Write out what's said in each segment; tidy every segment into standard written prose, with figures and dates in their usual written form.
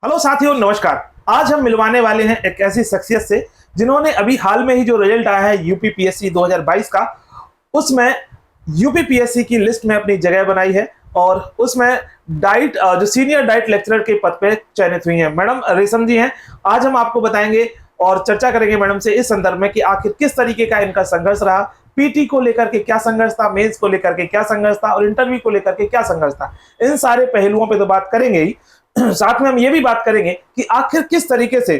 Hello साथियों, नमस्कार। आज हम मिलवाने वाले हैं एक ऐसी शख्सियत से जिन्होंने अभी हाल में ही जो रिजल्ट आया है यूपीपीएससी 2022 का, उसमें यूपीपीएससी की लिस्ट में अपनी जगह बनाई है और उसमें डाइट जो सीनियर डाइट लेक्चरर के पद पे चयनित हुई हैं। मैडम रेशम जी हैं। आज हम आपको बताएंगे और चर्चा करेंगे मैडम से इस संदर्भ में कि आखिर किस तरीके का इनका संघर्ष रहा, पीटी को लेकर के क्या संघर्ष था, मेंस को लेकर के क्या संघर्ष था और इंटरव्यू को लेकर के क्या संघर्ष था। इन सारे पहलुओं पे तो बात करेंगे ही, साथ में हम ये भी बात करेंगे कि आखिर किस तरीके से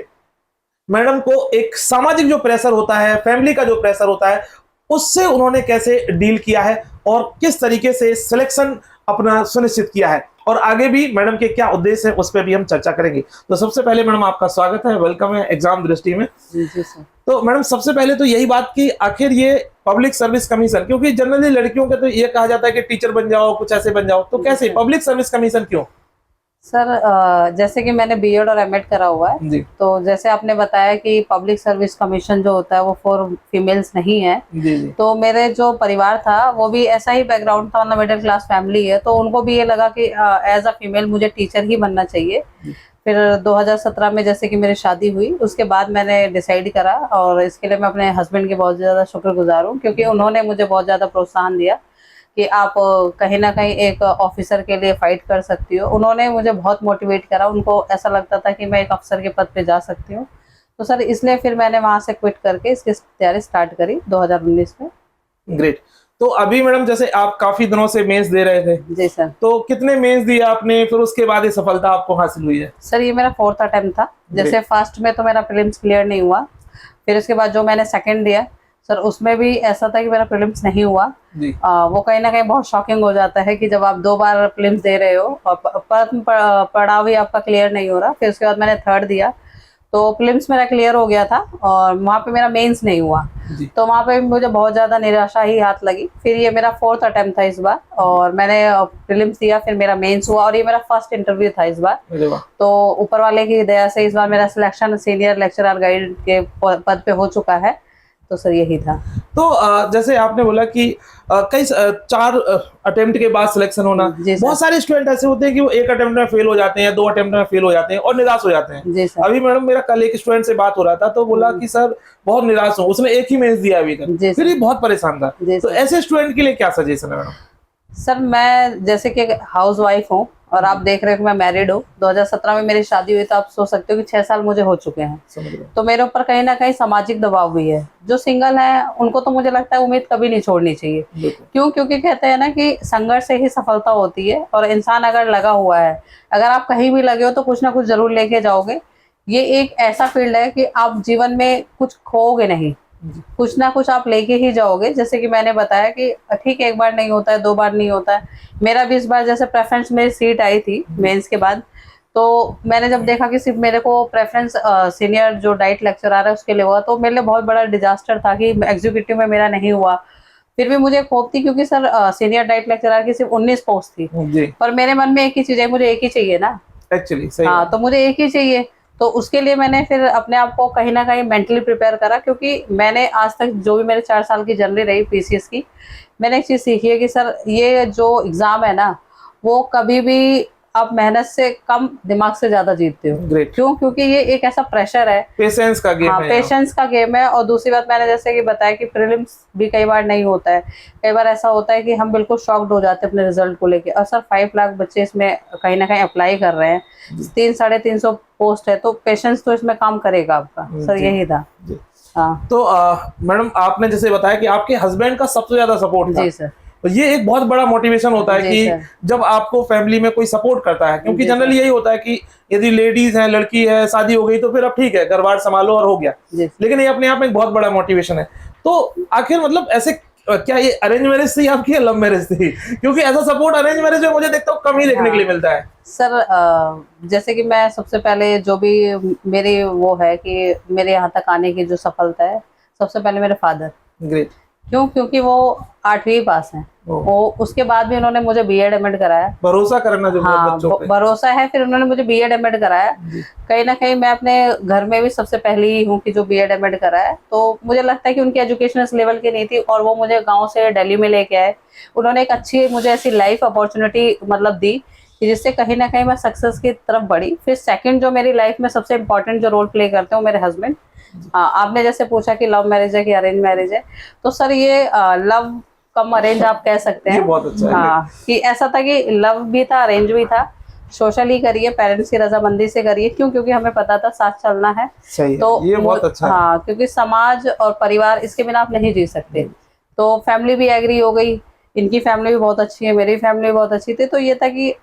मैडम को एक सामाजिक जो प्रेशर होता है, फैमिली का जो प्रेशर होता है, उससे उन्होंने कैसे डील किया है और किस तरीके से सिलेक्शन अपना सुनिश्चित किया है और आगे भी मैडम के क्या उद्देश्य है उस पर भी हम चर्चा करेंगे। तो सबसे पहले मैडम आपका स्वागत है, वेलकम है एग्जाम दृष्टि में। जी सर। तो मैडम सबसे पहले तो यही बात कि आखिर ये पब्लिक सर्विस कमीशन, क्योंकि जनरली लड़कियों के तो ये कहा जाता है कि टीचर बन जाओ, कुछ ऐसे बन जाओ, तो कैसे पब्लिक सर्विस कमीशन क्यों? सर जैसे कि मैंने बीएड और एमएड करा हुआ है जी। तो जैसे आपने बताया कि पब्लिक सर्विस कमीशन जो होता है वो फॉर फीमेल्स नहीं है। जी जी। तो मेरे जो परिवार था वो भी ऐसा ही बैकग्राउंड था, ना मिडिल क्लास फैमिली है, तो उनको भी ये लगा कि एज अ फीमेल मुझे टीचर ही बनना चाहिए। फिर 2017 में जैसे कि मेरी शादी हुई, उसके बाद मैंने डिसाइड करा और इसके लिए मैं अपने हस्बैंड की बहुत ज़्यादा शुक्रगुजार हूँ, क्योंकि उन्होंने मुझे बहुत ज़्यादा प्रोत्साहन दिया कि आप कहीं ना कहीं एक ऑफिसर के लिए फाइट कर सकती हो। उन्होंने मुझे बहुत मोटिवेट करा, उनको ऐसा लगता था कि मैं एक अफसर के पद पे जा सकती हूँ। तो सर इसलिए फिर मैंने वहाँ से क्विट करके इसकी तैयारी स्टार्ट करी 2019 में। ग्रेट। तो अभी मैडम जैसे आप काफी दिनों से मेंस दे रहे थे, जी सर। तो कितने मेंस दिए आपने, फिर उसके बाद ये सफलता आपको हासिल हुई है? सर ये मेरा 4th अटेम्प्ट था। जैसे फर्स्ट में तो मेरा प्रीलिम्स क्लियर नहीं हुआ, फिर उसके बाद जो मैंने सेकंड दिया सर उसमें भी ऐसा था कि मेरा प्रीलिम्स नहीं हुआ। वो कहीं ना कहीं बहुत शॉकिंग हो जाता है कि जब आप 2 बार प्रीलिम्स दे रहे हो और प्रथम पड़ाव भी आपका क्लियर नहीं हो रहा। फिर उसके बाद मैंने थर्ड दिया तो प्रीलिम्स मेरा क्लियर हो गया था और वहाँ पे मेरा मेंस नहीं हुआ। तो वहाँ पे मुझे बहुत ज़्यादा निराशा ही हाथ लगी। फिर ये मेरा 4th अटेम्प्ट था इस बार और मैंने प्रीलिम्स दिया, फिर मेरा मेंस हुआ और ये मेरा फर्स्ट इंटरव्यू था इस बार। तो ऊपर वाले की दया से इस बार मेरा सिलेक्शन सीनियर लेक्चरर गाइड के पद पे हो चुका है। तो सर यही था। तो जैसे आपने बोला कि कई 4 अटेम्प्ट के बाद सिलेक्शन होना, बहुत सारे स्टूडेंट ऐसे होते हैं कि वो 1 अटेम्प्ट में फेल हो जाते हैं, 2 अटेम्प्ट में फेल हो जाते हैं और निराश हो जाते हैं। जी सर। अभी मैडम मेरा कल एक स्टूडेंट से बात हो रहा था तो बोला कि सर बहुत निराश हूँ, उसने एक ही मेंस दिया अभी तक, फिर भी बहुत परेशान था। तो ऐसे स्टूडेंट के लिए क्या सजेशन है मैडम? सर मैं जैसे कि हाउस वाइफ हूँ और आप देख रहे हो कि मैं मैरिड हूँ। 2017 में मेरी शादी हुई, तो आप सोच सकते हो कि 6 साल मुझे हो चुके हैं। तो मेरे ऊपर कहीं ना कहीं सामाजिक दबाव भी है। जो सिंगल है उनको तो मुझे लगता है उम्मीद कभी नहीं छोड़नी चाहिए। क्यों? क्योंकि कहते हैं ना कि संघर्ष से ही सफलता होती है और इंसान अगर लगा हुआ है, अगर आप कहीं भी लगे हो तो कुछ ना कुछ जरूर लेके जाओगे। ये एक ऐसा फील्ड है कि आप जीवन में कुछ खोओगे नहीं, कुछ ना कुछ आप लेके ही जाओगे। जैसे कि मैंने बताया कि ठीक है, 1 बार नहीं होता है, 2 बार नहीं होता है। मेरा भी इस बार जैसे प्रेफरेंस मेरी सीट आई थी मेंस के बाद, तो मैंने जब देखा कि सिर्फ मेरे को प्रेफरेंस सीनियर जो डाइट लेक्चर आ रहा है उसके लिए हुआ, तो मेरे लिए बहुत बड़ा डिजास्टर था कि एग्जीक्यूटिव में मेरा नहीं हुआ। फिर भी मुझे होप थी, क्योंकि सर सीनियर डाइट लेक्चरर की सिर्फ 19 पोस्ट थी, पर मेरे मन में एक ही चीज है, मुझे एक ही चाहिए ना एक्चुअली। सही। हाँ, तो मुझे एक ही चाहिए। तो उसके लिए मैंने फिर अपने आप को कहीं ना कहीं मेंटली प्रिपेयर करा, क्योंकि मैंने आज तक जो भी मेरे 4 साल की जर्नी रही पीसीएस की, मैंने एक चीज सीखी है कि सर ये जो एग्जाम है ना, वो कभी भी आप मेहनत से कम दिमाग से ज्यादा जीतते हो। क्यों? क्योंकि ये एक ऐसा प्रेशर है, पेशेंस का गेम है। पेशेंस का गेम है। और दूसरी बात मैंने जैसे कि बताया कि प्रीलिम्स भी कई बार नहीं होता है। कई बार ऐसा होता है कि हम बिल्कुल शॉक्ड हो जाते हैं अपने रिजल्ट को लेके। और सर 5 लाख बच्चे इसमें कहीं ना कहीं अप्लाई कर रहे हैं, 300-350 पोस्ट है, तो पेशेंस तो इसमें काम करेगा आपका। सर यही था। हाँ। तो मैडम आपने जैसे बताया कि आपके हस्बैंड का सबसे ज्यादा सपोर्ट था। जी सर। तो ये एक बहुत बड़ा मोटिवेशन होता है कि जब आपको फैमिली में कोई सपोर्ट करता है, क्योंकि जनरली यही होता है कि यदि लेडीज है, लड़की है, शादी हो गई तो फिर अब ठीक है, घर बार संभालो और हो गया, लेकिन ये अपने आप में एक बहुत बड़ा मोटिवेशन है। तो आखिर मतलब ऐसे क्या ये अरेंज मैरिज थी आपकी या लव मैरिज थी? क्योंकि ऐसा सपोर्ट अरेंज मैरिज में मुझे देखता हूँ कम ही देखने के लिए मिलता है। सर जैसे कि मैं सबसे पहले जो भी मेरी वो है कि मेरे यहाँ तक आने की जो सफलता है, सबसे पहले मेरे फादर। ग्रेट। क्यों? क्योंकि वो 8वीं पास हैं। वो उसके बाद भी उन्होंने मुझे बीएड एमएड कराया। भरोसा करना जो बच्चों पे। भरोसा है। फिर उन्होंने मुझे बीएड एमएड कराया। कहीं ना कहीं मैं अपने घर में भी सबसे पहली ही हूँ कि जो बीएड एमएड कराया। तो मुझे लगता है कि उनकी एजुकेशन इस लेवल की नहीं थी और वो मुझे गाँव से दिल्ली में लेके आए। उन्होंने एक अच्छी मुझे ऐसी लाइफ अपॉर्चुनिटी मतलब दी कि जिससे कहीं ना कहीं मैं सक्सेस की तरफ बढ़ी। फिर सेकंड जो मेरी लाइफ में सबसे इम्पोर्टेंट जो रोल प्ले करते हैं वो मेरे हस्बैंड। आपने जैसे पूछा कि लव मैरिज है कि अरेंज मैरिज है, तो सर ये लव कम अरेंज आप कह सकते हैं। ये बहुत अच्छा है। हाँ, कि ऐसा था कि लव भी था, अरेंज भी था, सोशली करिए, पेरेंट्स की रजामंदी से करिए। क्यों? क्योंकि हमें पता था साथ चलना है। सही है, तो ये बहुत अच्छा है। हाँ, क्योंकि समाज और परिवार इसके बिना आप नहीं जी सकते। तो फैमिली भी एग्री हो गई, इनकी फैमिली भी बहुत अच्छी है, मेरी फैमिली भी बहुत अच्छी थी। तो ये था कि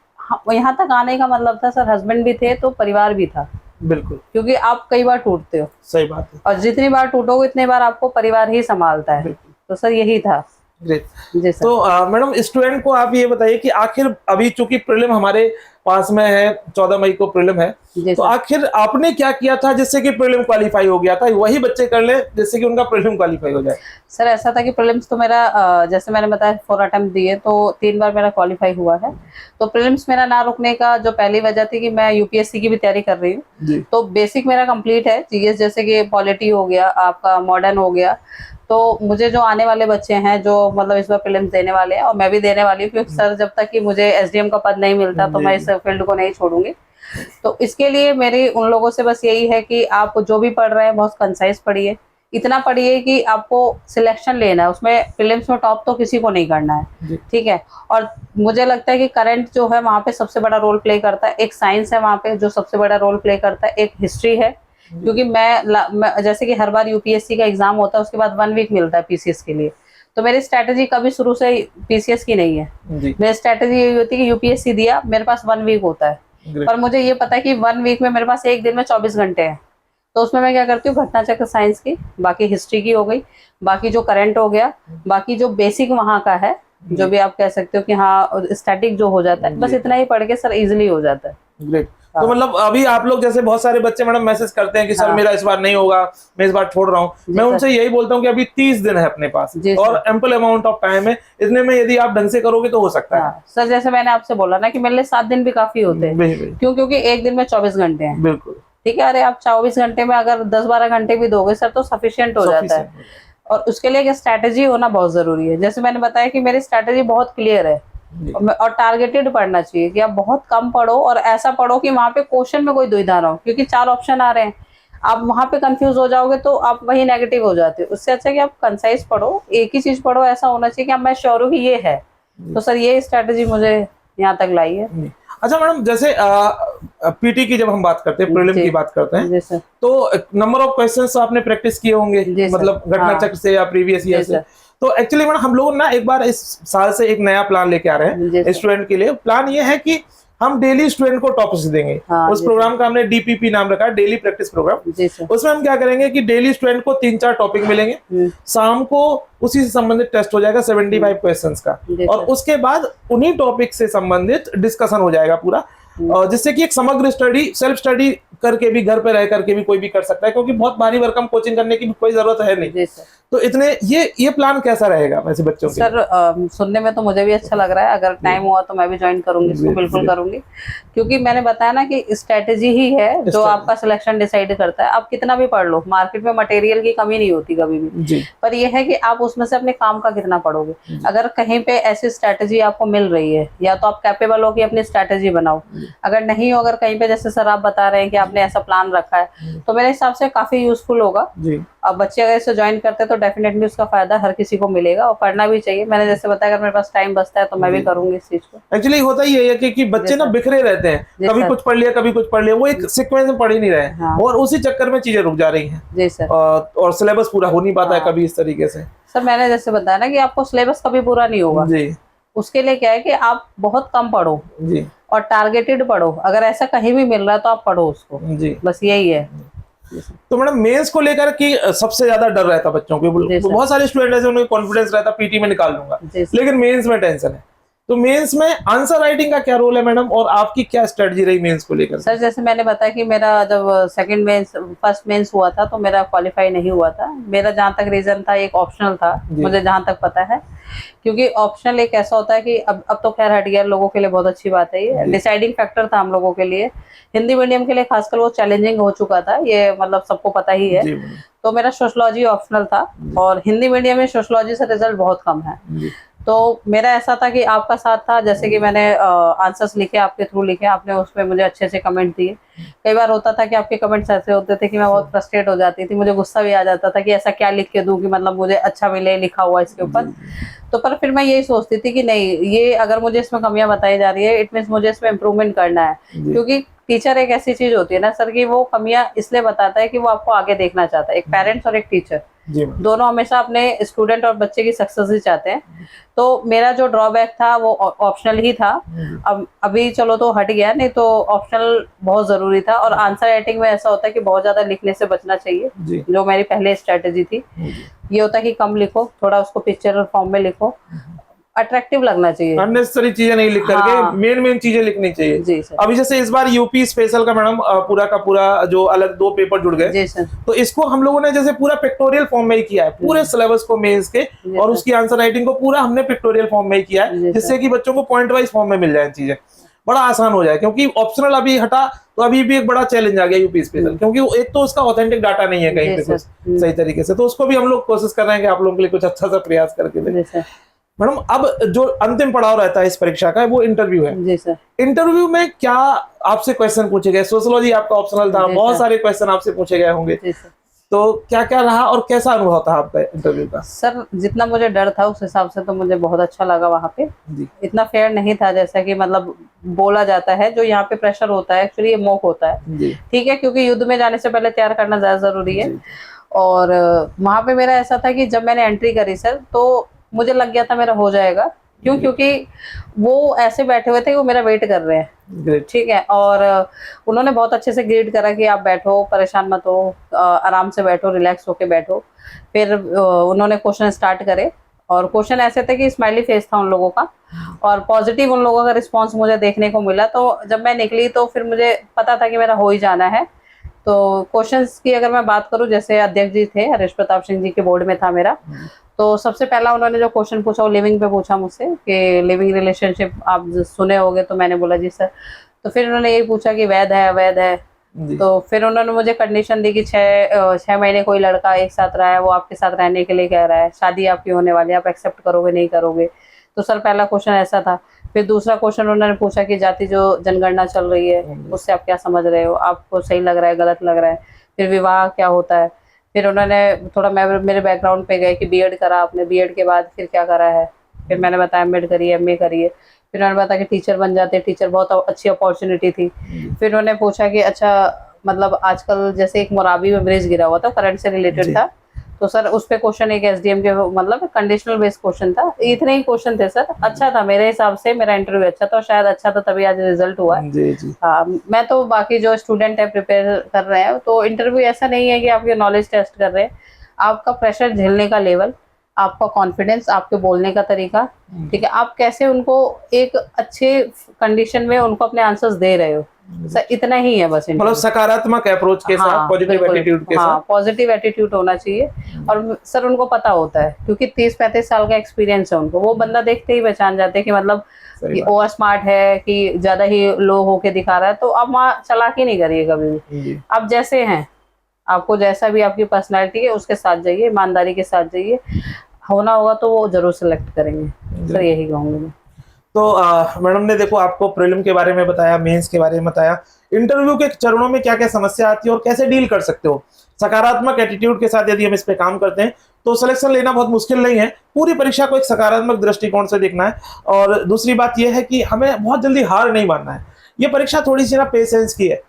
यहाँ तक आने का मतलब था सर, हस्बैंड भी थे तो परिवार भी था। बिल्कुल क्योंकि आप कई बार टूटते हो, सही बात है। और जितनी बार टूटोगे उतने बार आपको परिवार ही संभालता है। बिल्कुल। तो सर यही था। ग्रेट। जी सर। तो मैडम, स्टूडेंट को आप ये बताइए कि आखिर अभी चूंकि प्रीलिम हमारे पास में है, 14 मई को प्रीलिम है, जी तो सर। आखिर आपने क्या किया था जिससे कि प्रीलिम क्वालिफाई हो गया था? वही बच्चे कर ले जिससे कि उनका प्रीलिम क्वालिफाई हो जाए। सर ऐसा था कि प्रीलिम्स तो मेरा जैसे मैंने बताया 4 अटेम्प्ट दिए तो 3 बार मेरा क्वालिफाई हुआ है। तो प्रीलिम्स मेरा ना रुकने का जो पहली वजह थी कि मैं यूपीएससी की भी तैयारी कर रही हूँ। जी। तो बेसिक मेरा कंप्लीट है, जीएस जैसे कि पॉलिटी हो गया, आपका मॉडर्न हो गया। तो मुझे जो आने वाले बच्चे हैं जो मतलब इस बार प्रीलिम्स देने वाले हैं, और मैं भी देने वाली हूँ, क्योंकि सर जब तक कि मुझे एसडीएम का पद नहीं मिलता तो मैं इस फील्ड को नहीं छोड़ूंगी। तो इसके लिए मेरी उन लोगों से बस यही है कि आप जो भी पढ़ रहे हैं बहुत कंसाइज पढ़िए, इतना पढ़िए कि आपको सिलेक्शन लेना है, उसमें प्रीलिम्स में टॉप तो किसी को नहीं करना है, ठीक है। और मुझे लगता है कि करंट जो है वहाँ पे सबसे बड़ा रोल प्ले करता है, एक साइंस है वहाँ पे जो सबसे बड़ा रोल प्ले करता है, एक हिस्ट्री है। क्योंकि मैं जैसे कि हर बार यूपीएससी का एग्जाम होता है उसके बाद 1 वीक मिलता है पीसीएस के लिए। तो मेरी स्ट्रैटेजी कभी शुरू से पीसीएस की नहीं है। मेरी स्ट्रैटेजी यही होती है कि यूपीएससी दिया, मेरे पास 1 वीक होता है, पर मुझे ये पता है कि 1 वीक में मेरे पास एक दिन में 24 घंटे हैं। तो उसमें मैं क्या करती हूँ, घटना चक्र साइंस की, बाकी हिस्ट्री की हो गई, बाकी जो करंट हो गया, बाकी जो बेसिक वहाँ का है, जो भी आप कह सकते हो कि हाँ स्टैटिक जो हो जाता है, बस इतना ही पढ़ के सर इजिली हो जाता है। ग्रेट। तो मतलब अभी आप लोग जैसे बहुत सारे बच्चे मैडम मैसेज करते हैं कि सर मेरा इस बार नहीं होगा, मैं इस बार छोड़ रहा हूँ, मैं उनसे यही बोलता हूँ कि अभी 30 दिन है अपने पास और एम्पल अमाउंट ऑफ टाइम है, इतने में यदि आप ढंग से करोगे तो हो सकता है। सर जैसे मैंने आपसे बोला ना कि मेरे लिए 7 दिन भी काफी होते हैं। क्यों? क्योंकि एक दिन में 24 घंटे हैं। बिल्कुल ठीक है। अरे आप 24 घंटे में अगर 10-12 घंटे भी दोगे सर तो सफिशिएंट हो जाता है। और उसके लिए एक स्ट्रैटेजी होना बहुत जरूरी है। जैसे मैंने बताया कि मेरी स्ट्रैटेजी बहुत क्लियर है, और टारगेटेड पढ़ना चाहिए कि आप बहुत कम पढ़ो और ऐसा पढ़ो कि वहां पे क्वेश्चन में कोई दुविधा ना हो, क्योंकि 4 ऑप्शन आ रहे हैं, आप वहां पे कंफ्यूज हो जाओगे तो आप वही नेगेटिव हो जाते हो। उससे अच्छा कि आप कंसाइज पढ़ो, एक ही चीज पढ़ो, ऐसा होना चाहिए कि अब मैं श्योर हूँ कि ये है। तो सर ये स्ट्रैटेजी मुझे यहाँ तक लाई है। अच्छा मैडम, जैसे पीटी की जब हम बात करते हैं, प्रीलिम की बात करते हैं, तो नंबर ऑफ क्वेश्चंस आपने प्रैक्टिस किए होंगे, मतलब घटना चक्र से या प्रीवियस ईयर से। तो एक्चुअली मैडम हम लोग ना एक बार इस साल से एक नया प्लान लेके आ रहे हैं स्टूडेंट के लिए। प्लान ये है कि हम डेली स्टूडेंट को टॉपिक्स देंगे। उस प्रोग्राम का हमने डीपीपी नाम रखा है, डेली प्रैक्टिस प्रोग्राम। उसमें हम क्या करेंगे कि डेली स्टूडेंट को 3-4 टॉपिक मिलेंगे, शाम को उसी से संबंधित टेस्ट हो जाएगा 75 क्वेश्चंस का, और उसके बाद उन्हीं टॉपिक से संबंधित डिस्कशन हो जाएगा पूरा, जिससे कि एक समग्र स्टडी, सेल्फ स्टडी करके भी, घर पे रह करके भी कोई भी कर सकता है, क्योंकि बहुत भारी भरकम कोचिंग करने की कोई जरूरत है नहीं। तो इतने ये प्लान कैसा रहेगा वैसे बच्चों के? सर सुनने में तो मुझे भी अच्छा लग रहा है, अगर टाइम हुआ तो मैं भी ज्वाइन करूंगी इसको, बिल्कुल करूंगी। क्योंकि मैंने बताया ना कि स्ट्रेटेजी ही है जो आपका सिलेक्शन डिसाइड करता है। आप कितना भी पढ़ लो, मार्केट में मटेरियल की कमी नहीं होती कभी भी, पर यह है कि आप उसमें से अपने काम का कितना पढ़ोगे। अगर कहीं पे ऐसी स्ट्रेटेजी आपको मिल रही है, या तो आप कैपेबल हो कि अपनी स्ट्रेटेजी बनाओ, अगर नहीं हो, अगर कहीं पे जैसे सर आप बता रहे हैं कि आपने ऐसा प्लान रखा है, तो मेरे हिसाब से काफी यूजफुल होगा। अब बच्चे अगर इसे ज्वाइन करते हैं तो डेफिनेटली उसका फायदा हर किसी को मिलेगा, और पढ़ना भी चाहिए। मैंने जैसे बताया अगर मेरे पास टाइम बचता है तो मैं भी करूंगी इस चीज को। एक्चुअली होता ही है कि बच्चे ना बिखरे रहते हैं, कभी कुछ पढ़ लिया कभी कुछ पढ़ लिया, वो एक सीक्वेंस में पढ़ ही नहीं रहे, और उसी चक्कर में चीजें रुक जा रही हैं। जी सर। और सिलेबस पूरा हो नहीं पाता है कभी इस तरीके से। सर मैंने जैसे बताया ना कि आपको सिलेबस कभी पूरा नहीं होगा जी। उसके लिए क्या है कि आप बहुत कम पढ़ो जी, और टारगेटेड पढ़ो। अगर ऐसा कहीं भी मिल रहा है तो आप पढ़ो उसको जी, बस यही है। तो मैडम मेंस को लेकर कि सबसे ज्यादा डर रहता बच्चों को, बहुत सारे स्टूडेंट ऐसे उन्हें कॉन्फिडेंस रहता पीटी में निकाल लूंगा, लेकिन मेंस में टेंशन है। तो मेंस में आंसर राइटिंग का क्या रोल है मैडम, और आपकी क्या स्ट्रेटजी रही मेंस को लेकर? सर जैसे मैंने बताया कि मेरा जब सेकंड मेंस, फर्स्ट मेंस हुआ था तो मेरा क्वालिफाई नहीं हुआ था। मेरा जहाँ तक रीजन था एक ऑप्शनल था, मुझे जहाँ तक पता है, क्योंकि ऑप्शनल एक ऐसा होता है कि अब तो खैर हट गया, लोगों के लिए बहुत अच्छी बात है। ये डिसाइडिंग फैक्टर था हम लोगों के लिए, हिंदी मीडियम के लिए खासकर वो चैलेंजिंग हो चुका था, ये मतलब सबको पता ही है। तो मेरा सोशियोलॉजी ऑप्शनल था, और हिंदी मीडियम में सोशियोलॉजी से रिजल्ट बहुत कम है। तो मेरा ऐसा था कि आपका साथ था, जैसे कि मैंने आंसर्स लिखे, आपके थ्रू लिखे, आपने उसमें मुझे अच्छे अच्छे कमेंट दिए। कई बार होता था कि आपके कमेंट्स ऐसे होते थे कि मैं बहुत फ्रस्ट्रेट हो जाती थी, मुझे गुस्सा भी आ जाता था कि ऐसा क्या लिख के दूं कि मतलब मुझे अच्छा मिले लिखा हुआ इसके ऊपर। तो पर फिर मैं यही सोचती थी कि नहीं, ये अगर मुझे इसमें कमियां बताई जा रही है, इट मीन्स मुझे इसमें इम्प्रूवमेंट करना है। क्योंकि टीचर एक ऐसी चीज होती है ना सर, कि वो कमियां इसलिए बताता है कि वो आपको आगे देखना चाहता है। एक पेरेंट्स और एक टीचर जी मैम। दोनों हमेशा अपने स्टूडेंट और बच्चे की सक्सेस ही चाहते हैं। तो मेरा जो ड्रॉबैक था वो ऑप्शनल ही था। अब अभी चलो तो हट गया, नहीं तो ऑप्शनल बहुत जरूरी था। और आंसर राइटिंग में ऐसा होता है कि बहुत ज्यादा लिखने से बचना चाहिए, जी। जो मेरी पहले स्ट्रेटेजी थी। ये होता है कि कम लिखो, थोड़ा उसको पिक्चर फॉर्म में लिखो, अट्रैक्टिव लगना चाहिए। अननेसेसरी चीजें नहीं लिख करके हाँ। मेन चीजें लिखनी चाहिए। जी सर। अभी जैसे इस बार यूपी स्पेशल का मैडम पूरा का पूरा जो अलग 2 पेपर जुड़ गए, जी सर। तो इसको हम लोगों ने जैसे पूरा पिक्टोरियल फॉर्म में ही किया है, पूरे सिलेबस को मेंस के, जी और सर। उसकी आंसर राइटिंग को पूरा हमने पिक्टोरियल फॉर्म में ही किया है, जी जिससे सर। कि बच्चों को पॉइंट वाइज फॉर्म में मिल जाए चीजें, बड़ा आसान हो जाए। क्योंकि ऑप्शनल अभी हटा तो अभी भी एक बड़ा चैलेंज आ गया यूपी स्पेशल, क्योंकि एक तो उसका ऑथेंटिक डाटा नहीं है कहीं जी पे सर। कुछ सही तरीके से, तो उसको भी हम लोग कोशिश कर रहे हैं कि आप लोगों के लिए कुछ अच्छा सा प्रयास करके दें। जी सर। मैडम अब जो अंतिम पड़ाव रहता है इस परीक्षा का, वो इंटरव्यू है। जी सर। इंटरव्यू में क्या आपसे क्वेश्चन पूछे गए? सोशियोलॉजी आपका ऑप्शनल था, जी बहुत सर। सारे क्वेश्चन आपसे पूछे गए होंगे, जी सर। तो क्या क्या रहा और कैसा अनुभव था आपका इंटरव्यू का? सर जितना मुझे डर था उस हिसाब से तो मुझे बहुत अच्छा लगा वहाँ पे। जी इतना फेयर नहीं था जैसा कि मतलब बोला जाता है। जो यहाँ पे प्रेशर होता है एक्चुअली ये मॉक होता है, जी ठीक है, क्योंकि युद्ध में जाने से पहले तैयार करना ज्यादा जरूरी है। जी और वहाँ पे मेरा ऐसा था कि जब मैंने एंट्री करी सर, तो मुझे लग गया था मेरा हो जाएगा। क्यों? क्योंकि वो ऐसे बैठे हुए थे कि वो मेरा वेट कर रहे हैं, ग्रेट। ठीक है। और उन्होंने बहुत अच्छे से गाइड करा कि आप बैठो, परेशान मत हो, आराम से बैठो, रिलैक्स होके बैठो। फिर उन्होंने क्वेश्चन स्टार्ट करे, और क्वेश्चन ऐसे थे कि स्माइली फेस था उन लोगों का, और पॉजिटिव उन लोगों का रिस्पांस मुझे देखने को मिला। तो जब मैं निकली तो फिर मुझे पता था कि मेरा हो ही जाना है। तो क्वेश्चंस की अगर मैं बात करूं, जैसे अध्यक्ष जी थे, हरीश प्रताप सिंह जी के बोर्ड में था मेरा। तो सबसे पहला उन्होंने जो क्वेश्चन पूछा वो लिविंग पे पूछा मुझसे कि लिविंग रिलेशनशिप आप सुने होंगे, तो मैंने बोला जी सर। तो फिर उन्होंने यही पूछा कि वैध है अवैध है। तो फिर उन्होंने मुझे कंडीशन दी कि 6 महीने कोई लड़का एक साथ रहा है, वो आपके साथ रहने के लिए कह रहा है, शादी आपकी होने वाली है, आप एक्सेप्ट करोगे नहीं करोगे? तो सर पहला क्वेश्चन ऐसा था। फिर दूसरा क्वेश्चन उन्होंने पूछा कि जाति जो जनगणना चल रही है उससे आप क्या समझ रहे हो, आपको सही लग रहा है, गलत लग रहा है? फिर विवाह क्या होता है? फिर उन्होंने थोड़ा मेरे बैकग्राउंड पे गए कि बीएड करा आपने, बीएड के बाद फिर क्या करा है? फिर मैंने बताया एमएड करी है, एमए करी है। फिर उन्होंने बताया कि टीचर बन जाते, टीचर बहुत अच्छी अपॉर्चुनिटी थी। फिर उन्होंने पूछा कि अच्छा मतलब आजकल जैसे एक मोराबी में ब्रिज गिरा हुआ था, करंट से रिलेटेड था, तो सर उस पे क्वेश्चन एक एसडीएम के मतलब कंडीशनल बेस्ड क्वेश्चन था। इतने ही क्वेश्चन थे सर। अच्छा था मेरे हिसाब से, मेरा इंटरव्यू अच्छा था, शायद अच्छा था तभी आज रिजल्ट हुआ है। जी जी। हाँ, मैं तो बाकी जो स्टूडेंट है प्रिपेयर कर रहे हैं, तो इंटरव्यू ऐसा नहीं है कि आपके नॉलेज टेस्ट कर रहे हैं। आपका प्रेशर झेलने का लेवल, आपका कॉन्फिडेंस, आपके बोलने का तरीका, ठीक है, आप कैसे उनको एक अच्छे कंडीशन में उनको अपने आंसर्स दे रहे हो, सर इतना ही है बस। मतलब सकारात्मक अप्रोच के साथ, पॉजिटिव एटीट्यूड के साथ। पॉजिटिव एटीट्यूड होना चाहिए। और सर उनको पता होता है, क्योंकि 30-35 साल का एक्सपीरियंस है उनको, वो बंदा देखते ही पहचान जाते हैं कि मतलब कि ओवर स्मार्ट है कि ज्यादा ही लो होके दिखा रहा है। तो आप वहाँ चालाकी नहीं करिए कभी भी, आप जैसे हैं, आपको जैसा भी आपकी पर्सनैलिटी है उसके साथ जाइए, ईमानदारी के साथ जाइए, होना होगा तो वो जरूर सिलेक्ट करेंगे। सर यही कहूँगी मैं। तो मैडम ने देखो आपको प्रीलिम के बारे में बताया, मेंस के बारे में बताया, इंटरव्यू के चरणों में क्या क्या समस्या आती है और कैसे डील कर सकते हो। सकारात्मक एटीट्यूड के साथ यदि हम इस पे काम करते हैं तो सिलेक्शन लेना बहुत मुश्किल नहीं है। पूरी परीक्षा को एक सकारात्मक दृष्टिकोण से देखना है। और दूसरी बात यह है कि हमें बहुत जल्दी हार नहीं मानना है। ये परीक्षा थोड़ी सी ना पेशेंस की है।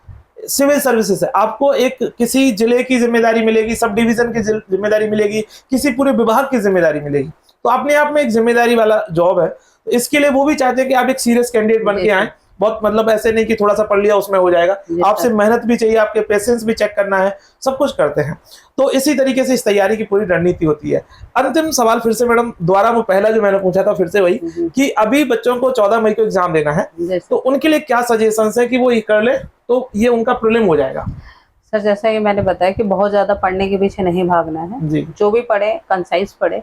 सिविल सर्विसेज है, आपको एक किसी जिले की जिम्मेदारी मिलेगी, सब डिवीजन की जिम्मेदारी मिलेगी, किसी पूरे विभाग की जिम्मेदारी मिलेगी, तो अपने आप में एक जिम्मेदारी वाला जॉब है। तो इसके लिए वो भी चाहते हैं कि आप एक सीरियस कैंडिडेट बन के आए। बहुत मतलब ऐसे नहीं कि थोड़ा सा पढ़ लिया उसमें हो जाएगा, आपसे मेहनत भी चाहिए, आपके पेशेंस भी चेक करना है, सब कुछ करते हैं। तो इसी तरीके से इस तैयारी की पूरी रणनीति होती है। अंतिम सवाल फिर से मैडम दोबारा, वो पहला जो मैंने पूछा था फिर से वही, कि अभी बच्चों को 14 मई को एग्जाम देना है, तो उनके लिए क्या सजेशंस है कि वो ये कर ले तो ये उनका प्रीलिम हो जाएगा? सर जैसा कि मैंने बताया कि बहुत ज्यादा पढ़ने के पीछे नहीं भागना है। जो भी पढ़े कंसाइज पढ़े,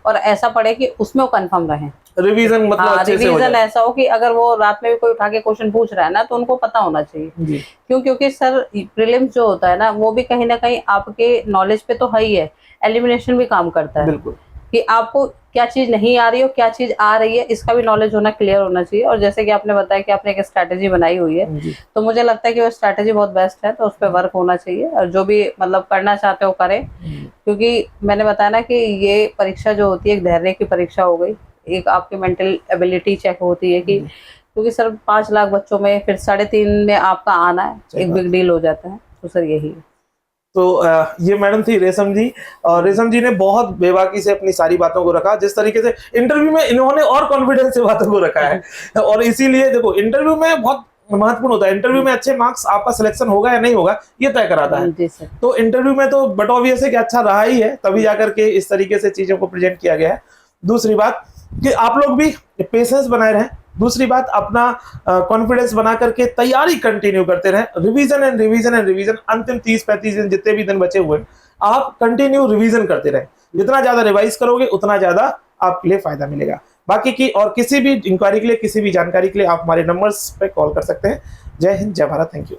और ऐसा पढ़े कि उसमें वो कंफर्म रहे। रिवीजन मतलब अच्छे से हो जाए। रिवीजन ऐसा हो कि अगर वो रात में भी कोई उठा के क्वेश्चन पूछ रहा है ना, तो उनको पता होना चाहिए। क्यों? क्योंकि सर प्रीलिम्स जो होता है ना, वो भी कहीं ना कहीं आपके नॉलेज पे तो है ही है, एलिमिनेशन भी काम करता है। बिल्कुल। कि आपको क्या चीज नहीं आ रही है और क्या चीज आ रही है, इसका भी नॉलेज होना क्लियर होना चाहिए। और जैसे कि आपने बताया कि आपने एक स्ट्रैटेजी बनाई हुई है, जी तो मुझे लगता है कि वो स्ट्रैटेजी बहुत बेस्ट है, तो उस पर वर्क होना चाहिए और जो भी मतलब करना चाहते हो करें। क्योंकि मैंने बताया ना कि ये परीक्षा जो होती है एक धैर्य की परीक्षा हो गई, एक आपकी मेंटल एबिलिटी चेक होती है कि, क्योंकि सर 5 लाख बच्चों में फिर 3.5 में आपका आना है, सही एक बात बिग डील हो जाता है। तो सर यही है। तो ये मैडम थी रेशम जी, और रेशम जी ने बहुत बेबाकी से अपनी सारी बातों को रखा, जिस तरीके से इंटरव्यू में इन्होंने और कॉन्फिडेंस से बातों को रखा है। और इसीलिए देखो इंटरव्यू में बहुत महत्वपूर्ण होता है, इंटरव्यू में अच्छे मार्क्स आपका सिलेक्शन होगा या नहीं होगा ये तय कराता है। जी सर। तो इंटरव्यू में तो बट ऑब्वियस है कि अच्छा रहा ही है, तभी जाकर के इस तरीके से चीजों को प्रेजेंट किया गया है। दूसरी बात कि आप लोग भी पेशेंस बनाए रहें। दूसरी बात, अपना कॉन्फिडेंस बना करके तैयारी कंटिन्यू करते रहें, revision and revision and revision. अंतिम 30-35 दिन जितने भी दिन बचे हुए हैं, आप कंटिन्यू रिवीजन करते रहें। जितना ज्यादा रिवाइज करोगे उतना ज्यादा आपके लिए फायदा मिलेगा। बाकी की और किसी भी इंक्वायरी के लिए, किसी भी जानकारी के लिए आप हमारे नंबर्स पे कॉल कर सकते हैं। जय हिंद, जय भारत, थैंक यू।